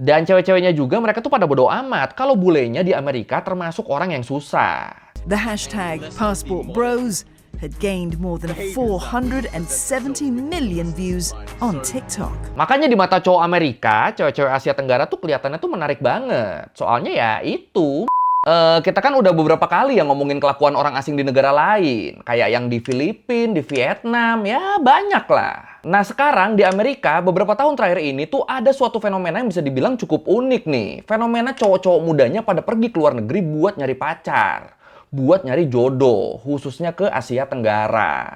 Dan cewek-ceweknya juga mereka tuh pada bodo amat kalau bulenya di Amerika termasuk orang yang susah. The hashtag Passport Bros had gained more than 470 million views on TikTok. Makanya di mata cowok Amerika, cewek-cewek Asia Tenggara tuh kelihatannya tuh menarik banget. Soalnya ya itu. Kita kan udah beberapa kali yang ngomongin kelakuan orang asing di negara lain. Kayak yang di Filipina, di Vietnam, ya banyak lah. Nah sekarang di Amerika, beberapa tahun terakhir ini tuh ada suatu fenomena yang bisa dibilang cukup unik nih. Fenomena cowok-cowok mudanya pada pergi ke luar negeri buat nyari pacar. Buat nyari jodoh, khususnya ke Asia Tenggara.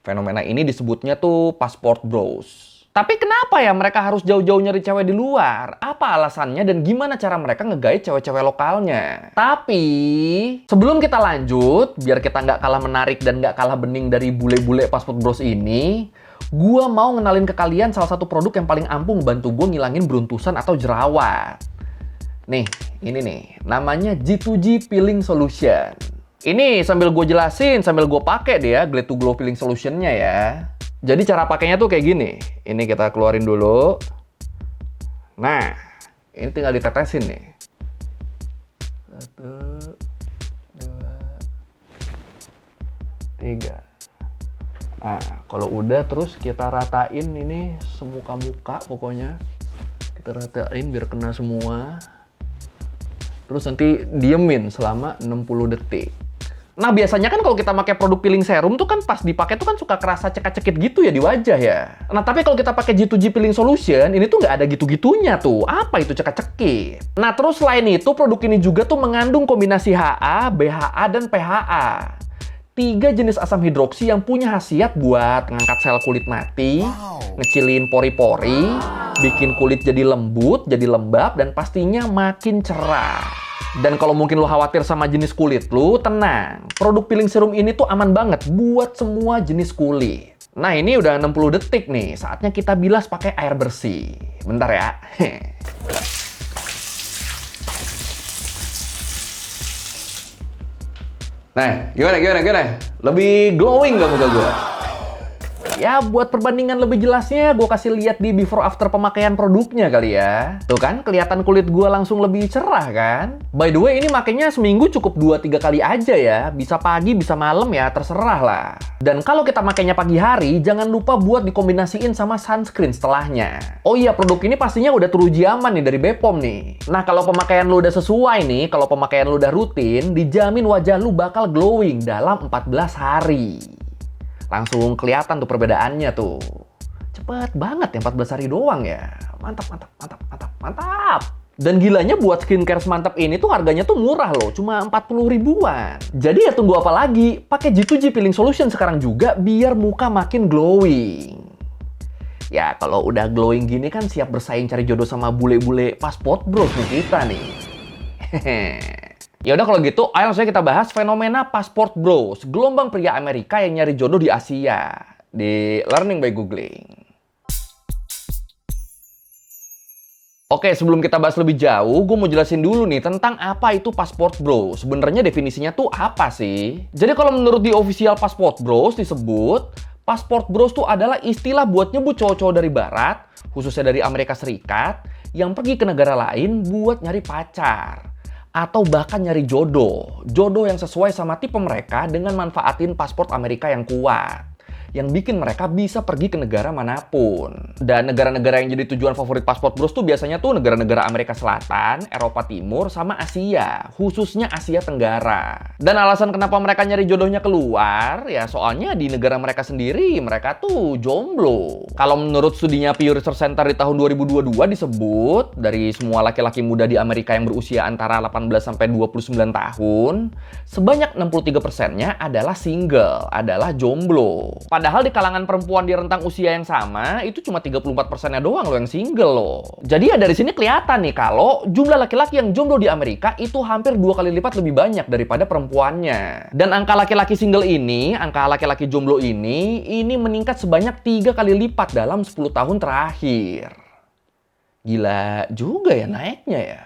Fenomena ini disebutnya tuh passport bros. Tapi kenapa ya mereka harus jauh-jauh nyari cewek di luar? Apa alasannya dan gimana cara mereka ngegait cewek-cewek lokalnya? Tapi sebelum kita lanjut, biar kita nggak kalah menarik dan nggak kalah bening dari bule-bule passport bros ini, gua mau ngenalin ke kalian salah satu produk yang paling ampuh bantu gua ngilangin beruntusan atau jerawat. Nih, ini nih, namanya G2G Peeling Solution. Ini sambil gue jelasin, sambil gue pakai dia Glade to Glow Peeling Solution-nya ya. Jadi cara pakainya tuh kayak gini. Ini kita keluarin dulu. Nah, ini tinggal ditetesin nih. 1, 2, 3. Nah, kalau udah terus kita ratain ini semuka-muka pokoknya. Kita ratain biar kena semua. Terus nanti diemin selama 60 detik. Nah biasanya kan kalau kita pakai produk peeling serum tuh kan pas dipakai tuh kan suka kerasa cekak-cekit gitu ya di wajah ya. Nah tapi kalau kita pakai G2G Peeling Solution, ini tuh nggak ada gitu-gitunya tuh. Apa itu cekak-cekit? Nah terus selain itu produk ini juga tuh mengandung kombinasi HA, BHA, dan PHA. 3 jenis asam hidroksi yang punya khasiat buat ngangkat sel kulit mati, ngecilin pori-pori, bikin kulit jadi lembut, jadi lembab, dan pastinya makin cerah. Dan kalau mungkin lo khawatir sama jenis kulit lo, tenang. Produk peeling serum ini tuh aman banget buat semua jenis kulit. Nah ini udah 60 detik nih, saatnya kita bilas pakai air bersih. Bentar ya. Nah, gimana? Lebih glowing gak muka gue? Ya, buat perbandingan lebih jelasnya, gue kasih lihat di before after pemakaian produknya kali ya. Tuh kan, kelihatan kulit gue langsung lebih cerah kan? By the way, ini makanya seminggu cukup 2-3 kali aja ya. Bisa pagi, bisa malam ya, terserah lah. Dan kalau kita makainya pagi hari, jangan lupa buat dikombinasiin sama sunscreen setelahnya. Oh iya, produk ini pastinya udah teruji aman nih dari Bepom nih. Nah, kalau pemakaian lu udah sesuai nih, kalau pemakaian lu udah rutin, dijamin wajah lu bakal glowing dalam 14 hari. Langsung kelihatan tuh perbedaannya tuh. Cepet banget ya 14 hari doang ya. Mantap. Dan gilanya buat skincare semantap ini tuh harganya tuh murah loh. Cuma 40 ribuan. Jadi ya tunggu apa lagi? Pakai G2G Peeling Solution sekarang juga biar muka makin glowing. Ya kalau udah glowing gini kan siap bersaing cari jodoh sama bule-bule passport bros nih kita nih. Ya udah kalau gitu, ayo langsung kita bahas fenomena passport bros, gelombang pria Amerika yang nyari jodoh di Asia, di Learning by Googling. Oke, sebelum kita bahas lebih jauh, gue mau jelasin dulu nih tentang apa itu passport bros. Sebenarnya definisinya tuh apa sih? Jadi kalau menurut di official passport bros disebut, passport bros tuh adalah istilah buat nyebut cowok-cowok dari barat, khususnya dari Amerika Serikat, yang pergi ke negara lain buat nyari pacar. Atau bahkan nyari jodoh. Jodoh yang sesuai sama tipe mereka dengan manfaatin paspor Amerika yang kuat. Yang bikin mereka bisa pergi ke negara manapun. Dan negara-negara yang jadi tujuan favorit passport bros tuh biasanya tuh negara-negara Amerika Selatan, Eropa Timur, sama Asia. Khususnya Asia Tenggara. Dan alasan kenapa mereka nyari jodohnya keluar, ya soalnya di negara mereka sendiri, mereka tuh jomblo. Kalau menurut studinya Pew Research Center di tahun 2022 disebut, dari semua laki-laki muda di Amerika yang berusia antara 18 sampai 29 tahun, sebanyak 63%-nya adalah single, adalah jomblo. Padahal di kalangan perempuan di rentang usia yang sama, itu cuma 34%-nya doang loh yang single loh. Jadi ya dari sini kelihatan nih kalau jumlah laki-laki yang jomblo di Amerika itu hampir 2 kali lipat lebih banyak daripada perempuannya. Dan angka laki-laki single ini, angka laki-laki jomblo ini meningkat sebanyak 3 kali lipat dalam 10 tahun terakhir. Gila juga ya naiknya ya.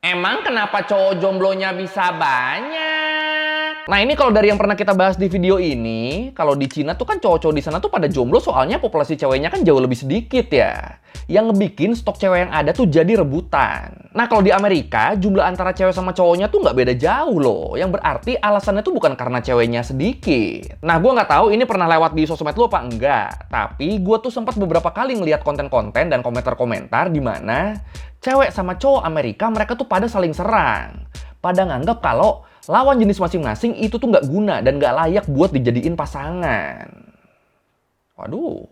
Emang kenapa cowok jomblonya bisa banyak? Nah ini kalau dari yang pernah kita bahas di video ini, kalau di Cina tuh kan cowok-cowok di sana tuh pada jomblo soalnya populasi ceweknya kan jauh lebih sedikit ya. Yang ngebikin stok cewek yang ada tuh jadi rebutan. Nah kalau di Amerika, jumlah antara cewek sama cowoknya tuh nggak beda jauh loh. Yang berarti alasannya tuh bukan karena ceweknya sedikit. Nah gue nggak tahu ini pernah lewat di sosmed lu apa enggak. Tapi gue tuh sempat beberapa kali ngeliat konten-konten dan komentar-komentar di mana cewek sama cowok Amerika mereka tuh pada saling serang. Pada nganggap kalau lawan jenis masing-masing itu tuh nggak guna dan nggak layak buat dijadiin pasangan. Waduh.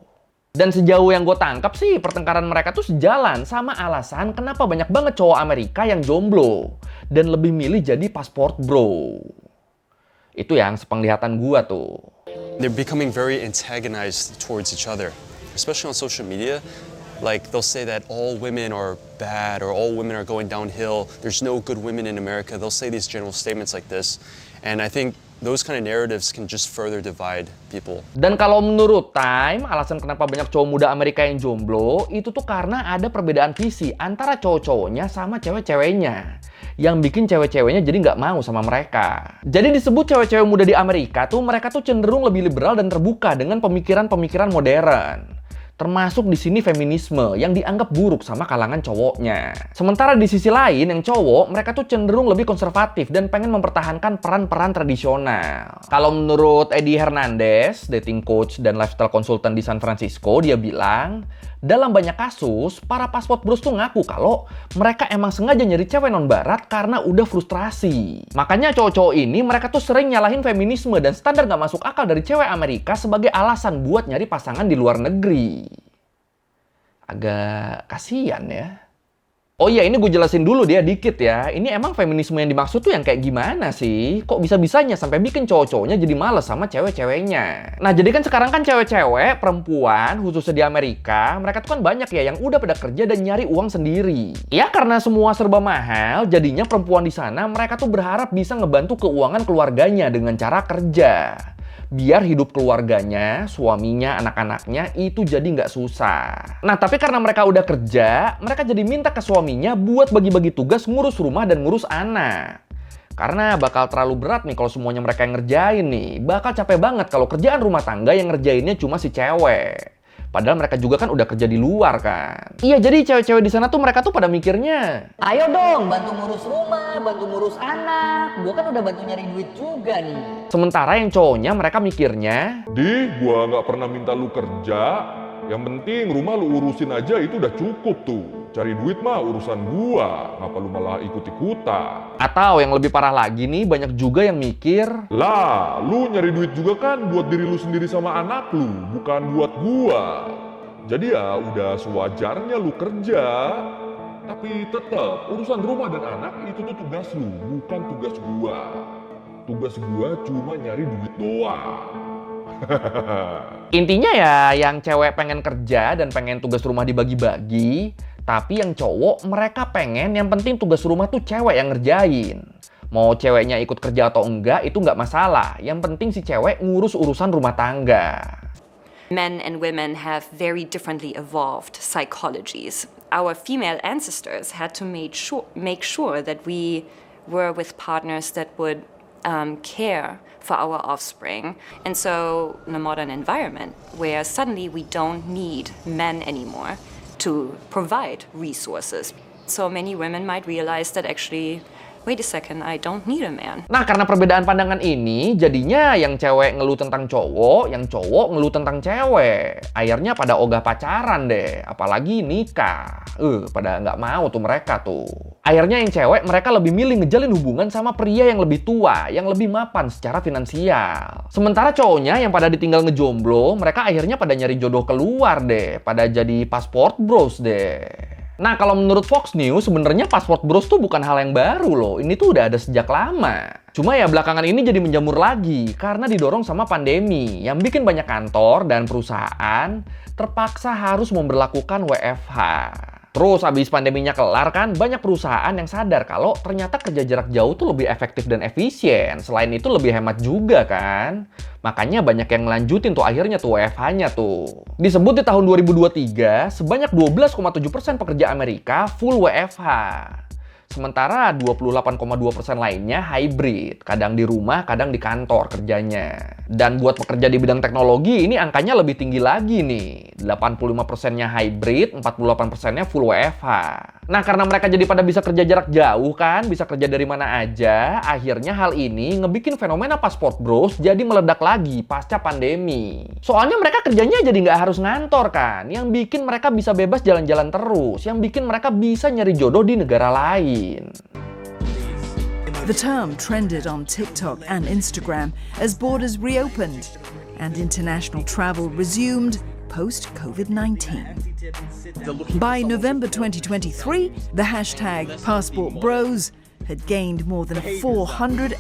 Dan sejauh yang gue tangkap sih, pertengkaran mereka tuh sejalan sama alasan kenapa banyak banget cowok Amerika yang jomblo dan lebih milih jadi pasport bro. Itu yang sepenglihatan gue tuh. They're becoming very antagonized towards each other, especially on social media. Like they'll say that all women are bad or all women are going downhill. There's no good women in America. They'll say these general statements like this. And I think those kind of narratives can just further divide people. Dan kalau menurut Time, alasan kenapa banyak cowok muda Amerika yang jomblo itu tuh karena ada perbedaan visi antara cowok-cowoknya sama cewek-ceweknya. Yang bikin cewek-ceweknya jadi nggak mau sama mereka. Jadi disebut cewek-cewek muda di Amerika tuh mereka tuh cenderung lebih liberal dan terbuka dengan pemikiran-pemikiran modern. Termasuk di sini feminisme yang dianggap buruk sama kalangan cowoknya. Sementara di sisi lain yang cowok mereka tuh cenderung lebih konservatif dan pengen mempertahankan peran-peran tradisional. Kalau menurut Eddie Hernandez, dating coach dan lifestyle consultant di San Francisco, dia bilang dalam banyak kasus para pasport bros tuh ngaku kalau mereka emang sengaja nyari cewek non barat karena udah frustrasi. Makanya cowok-cowok ini mereka tuh sering nyalahin feminisme dan standar gak masuk akal dari cewek Amerika sebagai alasan buat nyari pasangan di luar negeri. Agak kasihan ya. Oh iya, ini gue jelasin dulu dia dikit ya. Ini emang feminisme yang dimaksud tuh yang kayak gimana sih? Kok bisa-bisanya sampai bikin cowok-cowoknya jadi males sama cewek-ceweknya? Nah, jadi kan sekarang kan cewek-cewek, perempuan, khususnya di Amerika, mereka tuh kan banyak ya yang udah pada kerja dan nyari uang sendiri. Ya karena semua serba mahal, jadinya perempuan di sana mereka tuh berharap bisa ngebantu keuangan keluarganya dengan cara kerja. Biar hidup keluarganya, suaminya, anak-anaknya itu jadi nggak susah. Nah, tapi karena mereka udah kerja, mereka jadi minta ke suaminya buat bagi-bagi tugas ngurus rumah dan ngurus anak. Karena bakal terlalu berat nih kalau semuanya mereka yang ngerjain nih. Bakal capek banget kalau kerjaan rumah tangga yang ngerjainnya cuma si cewek. Padahal mereka juga kan udah kerja di luar kan. Iya, jadi cewek-cewek di sana tuh mereka tuh pada mikirnya, ayo dong, bantu ngurus rumah, bantu ngurus anak. Gua kan udah bantu nyari duit juga nih. sementara yang cowoknya mereka mikirnya, Gua nggak pernah minta lu kerja. Yang penting rumah lu urusin aja itu udah cukup tuh. Cari duit mah urusan gua. Ngapa lu malah ikut-ikutan? atau yang lebih parah lagi nih, banyak juga yang mikir, Lah, lu nyari duit juga kan buat diri lu sendiri sama anak lu, bukan buat gua. Jadi ya udah sewajarnya lu kerja. Tapi tetap urusan rumah dan anak itu tuh tugas lu, bukan tugas gua. Tugas gua cuma nyari duit doang. intinya ya yang cewek pengen kerja dan pengen tugas rumah dibagi-bagi, tapi yang cowok mereka pengen yang penting tugas rumah tuh cewek yang ngerjain. Mau ceweknya ikut kerja atau enggak itu nggak masalah, yang penting si cewek ngurus urusan rumah tangga. Men and women have very differently evolved psychologies. Our female ancestors had to make sure that we were with partners that would care for our offspring. And so in a modern environment where suddenly we don't need men anymore to provide resources, so many women might realize that actually, wait a second, I don't need a man. Nah, karena perbedaan pandangan ini, jadinya yang cewek ngeluh tentang cowok, yang cowok ngeluh tentang cewek. Akhirnya pada ogah pacaran deh, apalagi nikah. Pada nggak mau tuh mereka tuh. Akhirnya yang cewek mereka lebih milih ngejalin hubungan sama pria yang lebih tua, yang lebih mapan secara finansial. Sementara cowoknya yang pada ditinggal ngejomblo, mereka akhirnya pada nyari jodoh keluar deh, pada jadi pasport bros deh. Nah, kalau menurut Fox News, sebenarnya pasport bros tuh bukan hal yang baru loh. Ini tuh udah ada sejak lama. Cuma ya belakangan ini jadi menjamur lagi karena didorong sama pandemi yang bikin banyak kantor dan perusahaan terpaksa harus memberlakukan WFH. Terus abis pandeminya kelar kan, banyak perusahaan yang sadar kalau ternyata kerja jarak jauh tuh lebih efektif dan efisien. Selain itu lebih hemat juga kan. Makanya banyak yang ngelanjutin tuh akhirnya tuh WFH-nya tuh. Disebut di tahun 2023, sebanyak 12,7% pekerja Amerika full WFH. Sementara 28,2% lainnya hybrid, kadang di rumah, kadang di kantor kerjanya. Dan buat pekerja di bidang teknologi, ini angkanya lebih tinggi lagi nih. 85%-nya hybrid, 48%-nya full WFH. Nah, karena mereka jadi pada bisa kerja jarak jauh kan, bisa kerja dari mana aja, akhirnya hal ini ngebikin fenomena Passport Bros jadi meledak lagi pasca pandemi. Soalnya mereka kerjanya jadi nggak harus ngantor kan, yang bikin mereka bisa bebas jalan-jalan terus, yang bikin mereka bisa nyari jodoh di negara lain. The term trended on TikTok and Instagram as borders reopened and international travel resumed post-COVID-19. By November 2023, the hashtag #PassportBros had gained more than 470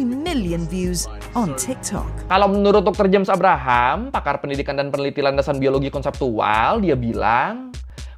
million views on TikTok. Kalau menurut Dr. James Abraham, pakar pendidikan dan penelitian landasan biologi konseptual, dia bilang,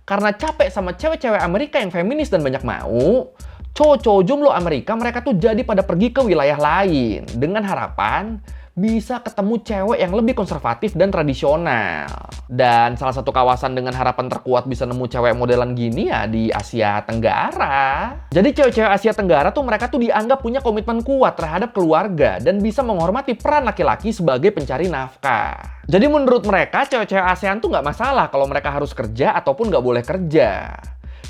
karena capek sama cewek-cewek Amerika yang feminis dan banyak mau, cowok-cowok jomblo Amerika mereka tuh jadi pada pergi ke wilayah lain dengan harapan bisa ketemu cewek yang lebih konservatif dan tradisional. Dan salah satu kawasan dengan harapan terkuat bisa nemu cewek modelan gini ya di Asia Tenggara. Jadi cewek-cewek Asia Tenggara tuh mereka tuh dianggap punya komitmen kuat terhadap keluarga dan bisa menghormati peran laki-laki sebagai pencari nafkah. Jadi menurut mereka cewek-cewek ASEAN tuh nggak masalah kalau mereka harus kerja ataupun nggak boleh kerja.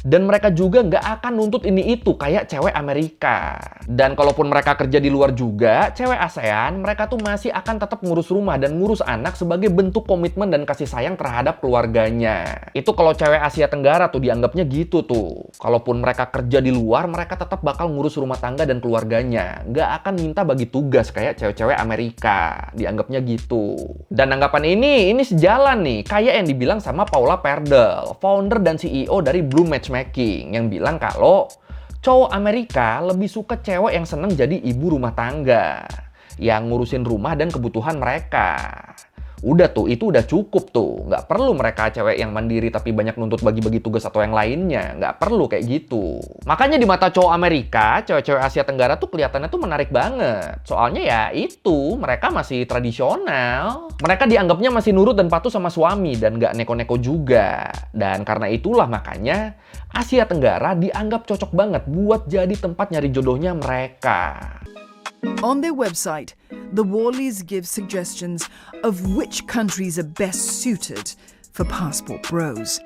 Dan mereka juga nggak akan nuntut ini itu kayak cewek Amerika. Dan kalaupun mereka kerja di luar juga, cewek ASEAN mereka tuh masih akan tetap ngurus rumah dan ngurus anak sebagai bentuk komitmen dan kasih sayang terhadap keluarganya. Itu kalau cewek Asia Tenggara tuh dianggapnya gitu tuh. Kalaupun mereka kerja di luar, mereka tetap bakal ngurus rumah tangga dan keluarganya. Nggak akan minta bagi tugas kayak cewek-cewek Amerika. Dianggapnya gitu. Dan anggapan ini sejalan nih, kayak yang dibilang sama Paula Perdel, founder dan CEO dari Blue Matchmaking, yang bilang kalau cowok Amerika lebih suka cewek yang seneng jadi ibu rumah tangga, yang ngurusin rumah dan kebutuhan mereka. Udah tuh, itu udah cukup tuh. Nggak perlu mereka cewek yang mandiri tapi banyak nuntut bagi-bagi tugas atau yang lainnya. Nggak perlu kayak gitu. Makanya di mata cowok Amerika, cewek-cewek Asia Tenggara tuh kelihatannya tuh menarik banget. Soalnya ya itu, mereka masih tradisional. Mereka dianggapnya masih nurut dan patuh sama suami dan nggak neko-neko juga. Dan karena itulah makanya Asia Tenggara dianggap cocok banget buat jadi tempat nyari jodohnya mereka. On their website, the Worleys give suggestions of which countries are best suited for Passport Bros.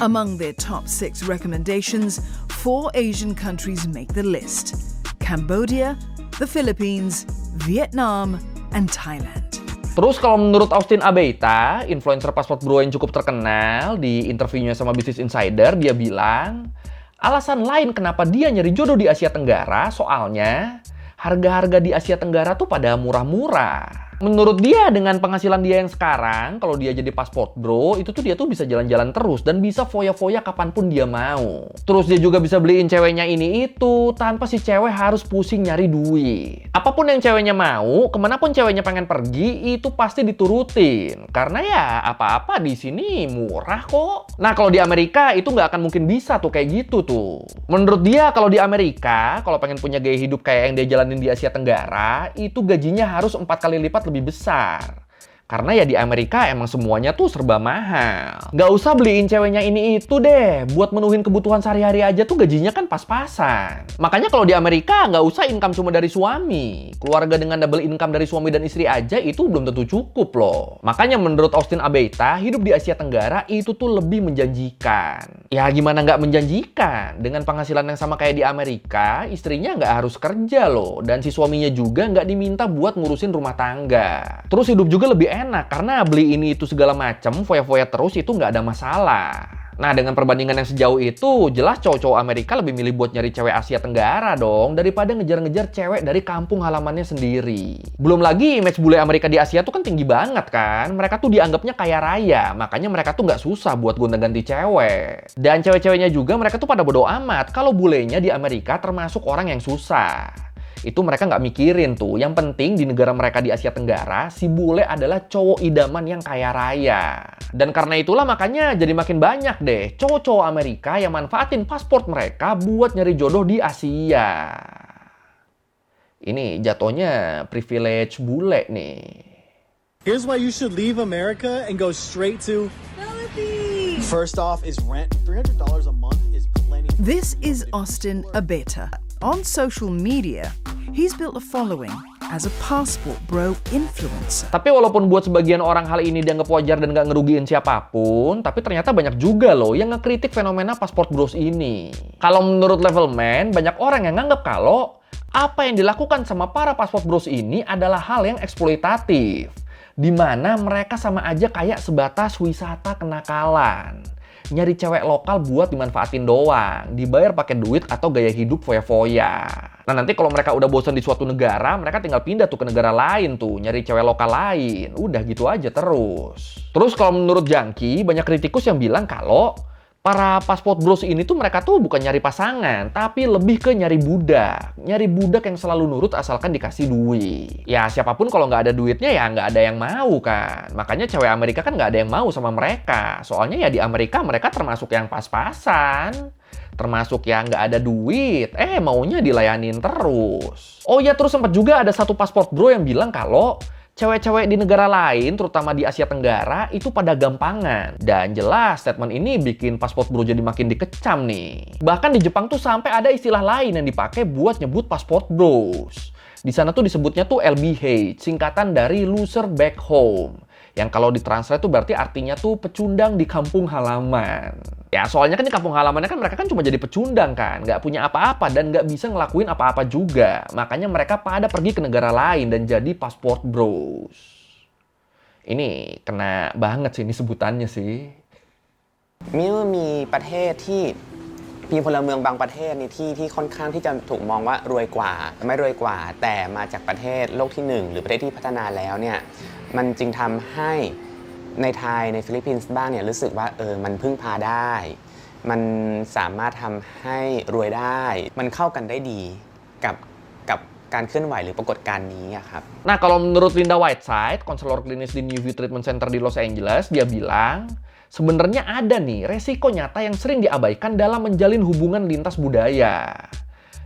Among their top 6 recommendations, 4 Asian countries make the list: Cambodia, the Philippines, Vietnam, and Thailand. Terus kalau menurut Austin Abeita, influencer Passport Bro yang cukup terkenal, di interviewnya sama Business Insider, dia bilang, alasan lain kenapa dia nyari jodoh di Asia Tenggara, soalnya harga-harga di Asia Tenggara tuh pada murah-murah. Menurut dia dengan penghasilan dia yang sekarang, kalau dia jadi Passport Bro, itu tuh dia tuh bisa jalan-jalan terus dan bisa foya-foya kapanpun dia mau. Terus dia juga bisa beliin ceweknya ini itu tanpa si cewek harus pusing nyari duit. Apapun yang ceweknya mau, kemanapun ceweknya pengen pergi, itu pasti diturutin. Karena ya apa-apa di sini murah kok. Nah kalau di Amerika itu nggak akan mungkin bisa tuh kayak gitu tuh. Menurut dia kalau di Amerika, kalau pengen punya gaya hidup kayak yang dia jalanin di Asia Tenggara, itu gajinya harus 4 kali lipat lebih besar. Karena ya di Amerika emang semuanya tuh serba mahal. Nggak usah beliin ceweknya ini itu deh. Buat menuhin kebutuhan sehari-hari aja tuh gajinya kan pas-pasan. Makanya kalau di Amerika nggak usah income cuma dari suami. Keluarga dengan double income dari suami dan istri aja itu belum tentu cukup loh. Makanya menurut Austin Abeita, hidup di Asia Tenggara itu tuh lebih menjanjikan. Ya gimana nggak menjanjikan? Dengan penghasilan yang sama kayak di Amerika, istrinya nggak harus kerja loh. Dan si suaminya juga nggak diminta buat ngurusin rumah tangga. Terus hidup juga lebih enak karena beli ini itu segala macam, foya-foya terus itu nggak ada masalah. Nah dengan perbandingan yang sejauh itu, jelas cowok-cowok Amerika lebih milih buat nyari cewek Asia Tenggara dong daripada ngejar-ngejar cewek dari kampung halamannya sendiri. Belum lagi image bule Amerika di Asia tuh kan tinggi banget kan. Mereka tuh dianggapnya kaya raya, makanya mereka tuh nggak susah buat gonta-ganti cewek. Dan cewek-ceweknya juga mereka tuh pada bodo amat kalau bulenya di Amerika termasuk orang yang susah. Itu mereka nggak mikirin tuh. Yang penting di negara mereka di Asia Tenggara, si bule adalah cowok idaman yang kaya raya. Dan karena itulah makanya jadi makin banyak deh cowok-cowok Amerika yang manfaatin paspor mereka buat nyari jodoh di Asia. Ini jatuhnya privilege bule nih. Here's why you should leave America and go straight to Philippines. First off is rent. $300 a month is plenty This is Austin Abeta. On social media, he's built a following as a passport bro influencer. Tapi walaupun buat sebagian orang hal ini dianggap wajar dan nggak ngerugiin siapapun, tapi ternyata banyak juga loh yang ngekritik fenomena passport bros ini. Kalau menurut Levelman, banyak orang yang nganggap kalau apa yang dilakukan sama para passport bros ini adalah hal yang eksploitatif, di mana mereka sama aja kayak sebatas wisata kenakalan. Nyari cewek lokal buat dimanfaatin doang, dibayar pakai duit atau gaya hidup foya-foya. Nah nanti kalau mereka udah bosan di suatu negara, mereka tinggal pindah tuh ke negara lain tuh, nyari cewek lokal lain. Udah gitu aja terus. Terus kalau menurut Jangki, banyak kritikus yang bilang kalau para passport bros ini tuh mereka tuh bukan nyari pasangan, tapi lebih ke nyari budak. Nyari budak yang selalu nurut asalkan dikasih duit. Ya siapapun kalau nggak ada duitnya ya nggak ada yang mau kan. Makanya cewek Amerika kan nggak ada yang mau sama mereka. Soalnya ya di Amerika mereka termasuk yang pas-pasan. Termasuk yang nggak ada duit. Maunya dilayanin terus. Oh ya terus sempat juga ada satu passport bro yang bilang kalau cewek-cewek di negara lain, terutama di Asia Tenggara, itu pada gampangan. Dan jelas, statement ini bikin passport bro jadi makin dikecam nih. Bahkan di Jepang tuh sampai ada istilah lain yang dipakai buat nyebut passport bros. Di sana tuh disebutnya tuh LBH, singkatan dari loser back home. Yang kalau ditranslate tuh berarti artinya tuh pecundang di kampung halaman. Ya soalnya kan di kampung halamannya kan mereka kan cuma jadi pecundang kan. Nggak punya apa-apa dan nggak bisa ngelakuin apa-apa juga. Makanya mereka pada pergi ke negara lain dan jadi passport bros. Ini kena banget sih ini sebutannya sih. มีประเทศที่มีพลเมืองบางประเทศนี่ที่ค่อนข้างที่จะถูกมองว่ารวยกว่าไม่รวยกว่าแต่มาจากประเทศโลกที่หนึ่งหรือประเทศที่พัฒนาแล้วเนี่ยมันจึงทำให้ในไทยในฟิลิปปินส์บ้างเนี่ยรู้สึกว่ามันพึ่งพาได้มันสามารถทำให้รวยได้มันเข้ากันได้ดีกับการเคลื่อนไหวหรือปรากฏการณ์นี้อะครับ Nah kalau menurut Linda Whiteside, konselor klinis di New View Treatment Center di Los Angeles, dia bilang sebenarnya ada nih resiko nyata yang sering diabaikan dalam menjalin hubungan lintas budaya.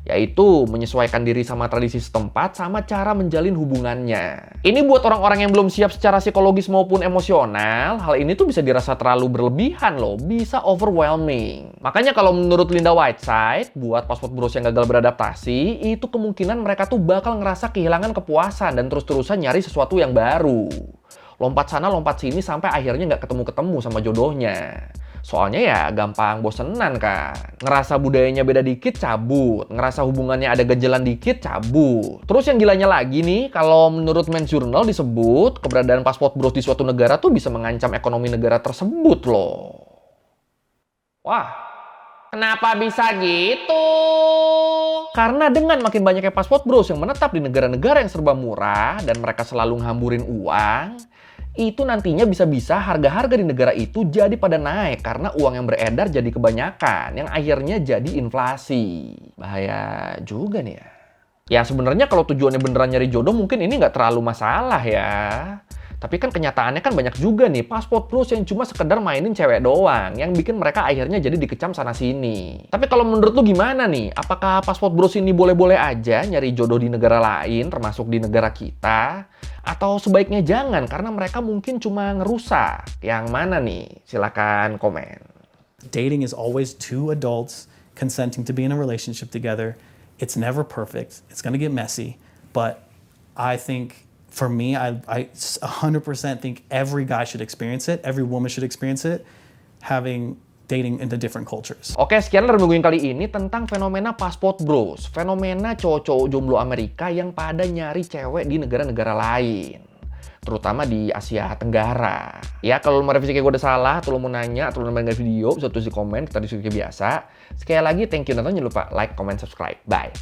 Yaitu menyesuaikan diri sama tradisi setempat sama cara menjalin hubungannya. Ini buat orang-orang yang belum siap secara psikologis maupun emosional, hal ini tuh bisa dirasa terlalu berlebihan loh, bisa overwhelming. Makanya kalau menurut Linda Whiteside, buat passport bros yang gagal beradaptasi, itu kemungkinan mereka tuh bakal ngerasa kehilangan kepuasan dan terus-terusan nyari sesuatu yang baru. Lompat sana, lompat sini sampai akhirnya nggak ketemu-ketemu sama jodohnya. Soalnya ya gampang bosenan kan. Ngerasa budayanya beda dikit, cabut. Ngerasa hubungannya ada ganjelan dikit, cabut. Terus yang gilanya lagi nih, kalau menurut Men's Journal disebut, keberadaan passport bros di suatu negara tuh bisa mengancam ekonomi negara tersebut loh. Wah, kenapa bisa gitu? Karena dengan makin banyaknya passport bros yang menetap di negara-negara yang serba murah dan mereka selalu ngamburin uang, itu nantinya bisa-bisa harga-harga di negara itu jadi pada naik karena uang yang beredar jadi kebanyakan yang akhirnya jadi inflasi. Bahaya juga nih ya. Ya sebenarnya kalau tujuannya beneran nyari jodoh mungkin ini nggak terlalu masalah ya. Tapi kan kenyataannya kan banyak juga nih passport bros yang cuma sekedar mainin cewek doang yang bikin mereka akhirnya jadi dikecam sana-sini. Tapi kalau menurut lu gimana nih? Apakah passport bros ini boleh-boleh aja nyari jodoh di negara lain termasuk di negara kita? Atau sebaiknya jangan karena mereka mungkin cuma ngerusak? Yang mana nih? Silakan komen. Dating is always two adults consenting to be in a relationship together. It's never perfect. It's going to get messy. But I think, for me, I 100% think every guy should experience it. Every woman should experience it. Dating into different cultures. Oke, sekian dari minggu kali ini tentang fenomena passport bros. Fenomena cowok-cowok jomblo Amerika yang pada nyari cewek di negara-negara lain. Terutama di Asia Tenggara. Ya, kalau lu merevisi kayak gue udah salah, atau lu mau nanya, atau lu mau nonton video, bisa tulis di komen, kita diskusi biasa. Sekali lagi, thank you nonton, jangan lupa like, comment, subscribe. Bye!